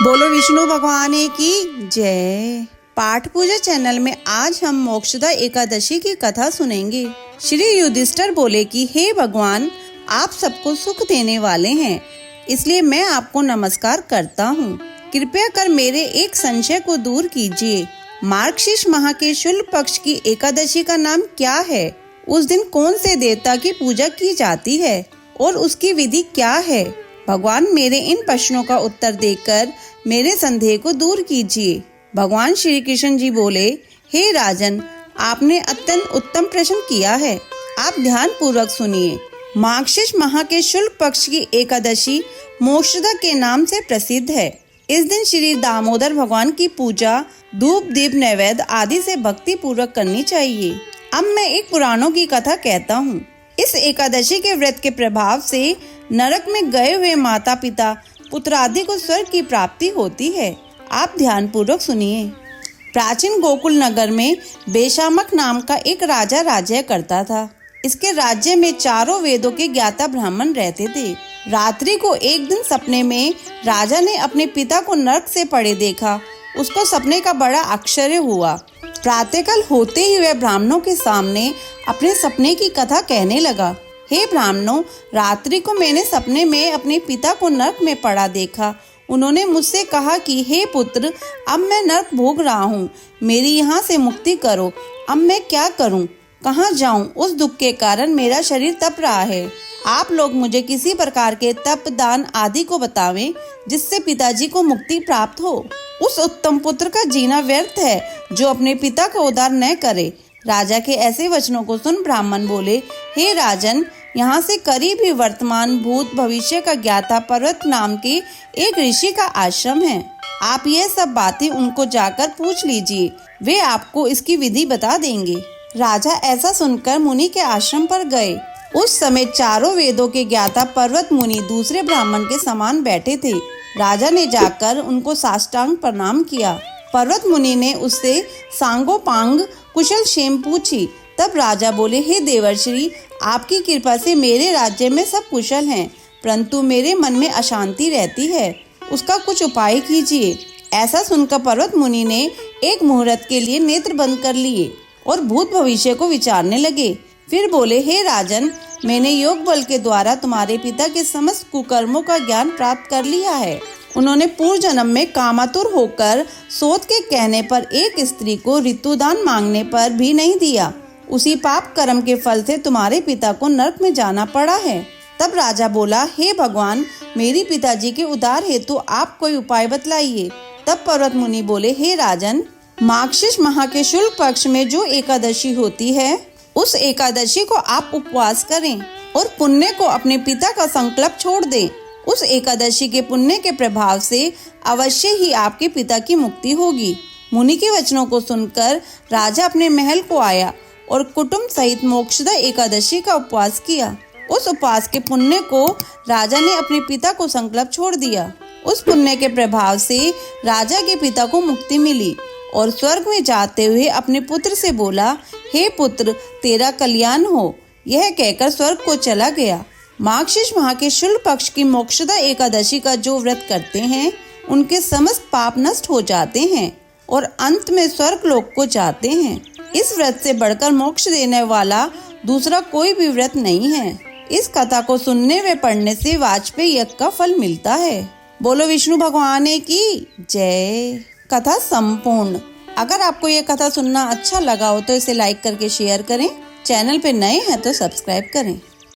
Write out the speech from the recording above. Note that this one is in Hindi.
बोलो विष्णु भगवान की जय। पाठ पूजा चैनल में आज हम मोक्षदा एकादशी की कथा सुनेंगे। श्री युधिष्ठिर बोले कि हे भगवान, आप सबको सुख देने वाले हैं, इसलिए मैं आपको नमस्कार करता हूँ। कृपया कर मेरे एक संशय को दूर कीजिए। मार्गशीर्ष माह के शुक्ल पक्ष की एकादशी का नाम क्या है? उस दिन कौन से देवता की पूजा की जाती है और उसकी विधि क्या है? भगवान, मेरे इन प्रश्नों का उत्तर देकर मेरे संदेह को दूर कीजिए। भगवान श्री कृष्ण जी बोले, हे राजन, आपने अत्यंत उत्तम प्रश्न किया है। आप ध्यान पूर्वक सुनिए। मार्गशीर्ष माह के शुक्ल पक्ष की एकादशी मोक्षदा के नाम से प्रसिद्ध है। इस दिन श्री दामोदर भगवान की पूजा धूप दीप नैवेद्य आदि से भक्ति पूर्वक करनी चाहिए। अब मैं एक पुराणों की कथा कहता हूँ। इस एकादशी के व्रत के प्रभाव से नरक में गए हुए माता पिता पुत्र आदि को स्वर्ग की प्राप्ति होती है। आप ध्यान पूर्वक सुनिए। प्राचीन गोकुल नगर में बेशामक नाम का एक राजा राज्य करता था। इसके राज्य में चारों वेदों के ज्ञाता ब्राह्मण रहते थे। रात्रि को एक दिन सपने में राजा ने अपने पिता को नरक से पड़े देखा। उसको सपने का बड़ा आश्चर्य हुआ। प्रातःकाल होते ही वह ब्राह्मणों के सामने अपने सपने की कथा कहने लगा। हे ब्राह्मणों, रात्रि को मैंने सपने में अपने पिता को नरक में पड़ा देखा। उन्होंने मुझसे कहा कि हे पुत्र, अब मैं नरक भोग रहा हूँ, मेरी यहाँ से मुक्ति करो। अब मैं क्या करूँ, कहाँ जाऊँ? उस दुख के कारण मेरा शरीर तप रहा है। आप लोग मुझे किसी प्रकार के तप दान आदि को बतावें जिससे पिताजी को मुक्ति प्राप्त हो। उस उत्तम पुत्र का जीना व्यर्थ है जो अपने पिता का उद्धार न करे। राजा के ऐसे वचनों को सुन ब्राह्मण बोले, हे राजन, यहाँ से करीब ही वर्तमान भूत भविष्य का ज्ञाता पर्वत नाम के एक ऋषि का आश्रम है। आप ये सब बातें उनको जाकर पूछ लीजिए, वे आपको इसकी विधि बता देंगे। राजा ऐसा सुनकर मुनि के आश्रम पर गए। उस समय चारों वेदों के ज्ञाता पर्वत मुनि दूसरे ब्राह्मण के समान बैठे थे। राजा ने जाकर उनको साष्टांग प्रणाम किया। पर्वत मुनि ने उससे सांगोपांग कुशल क्षेम पूछी। तब राजा बोले, हे देवर्षि, आपकी कृपा से मेरे राज्य में सब कुशल हैं, परंतु मेरे मन में अशांति रहती है, उसका कुछ उपाय कीजिए। ऐसा सुनकर पर्वत मुनि ने एक मुहूर्त के लिए नेत्र बंद कर लिए और भूत भविष्य को विचारने लगे। फिर बोले, हे राजन, मैंने योग बल के द्वारा तुम्हारे पिता के समस्त कुकर्मों का ज्ञान प्राप्त कर लिया है। उन्होंने पूर्व जन्म में कामातुर होकर सोत के कहने पर एक स्त्री को ऋतुदान मांगने पर भी नहीं दिया। उसी पाप कर्म के फल से तुम्हारे पिता को नरक में जाना पड़ा है। तब राजा बोला, हे भगवान, मेरी पिताजी के उद्धार हेतु आप कोई उपाय बतलाइए। तब पर्वत मुनि बोले, हे राजन, मार्गशीर्ष माह के शुक्ल पक्ष में जो एकादशी होती है, उस एकादशी को आप उपवास करें और पुण्य को अपने पिता का संकल्प छोड़ दें। उस एकादशी के पुण्य के प्रभाव से अवश्य ही आपके पिता की मुक्ति होगी। मुनि के वचनों को सुनकर राजा अपने महल को आया और कुटुंब सहित मोक्षदा एकादशी का उपवास किया। उस उपवास के पुण्य को राजा ने अपने पिता को संकल्प छोड़ दिया। उस पुण्य के प्रभाव से राजा के पिता को मुक्ति मिली और स्वर्ग में जाते हुए अपने पुत्र से बोला, हे पुत्र, तेरा कल्याण हो। यह कहकर स्वर्ग को चला गया। मार्गशीर्ष माह के शुक्ल पक्ष की मोक्षदा एकादशी का जो व्रत करते हैं, उनके समस्त पाप नष्ट हो जाते हैं और अंत में स्वर्ग लोक को जाते हैं। इस व्रत से बढ़कर मोक्ष देने वाला दूसरा कोई भी व्रत नहीं है। इस कथा को सुनने व पढ़ने से वाजपेयी यज्ञ का फल मिलता है। बोलो विष्णु भगवान की जय। कथा संपूर्ण। अगर आपको ये कथा सुनना अच्छा लगा हो तो इसे लाइक करके शेयर करें। चैनल पे नए हैं तो सब्सक्राइब करें।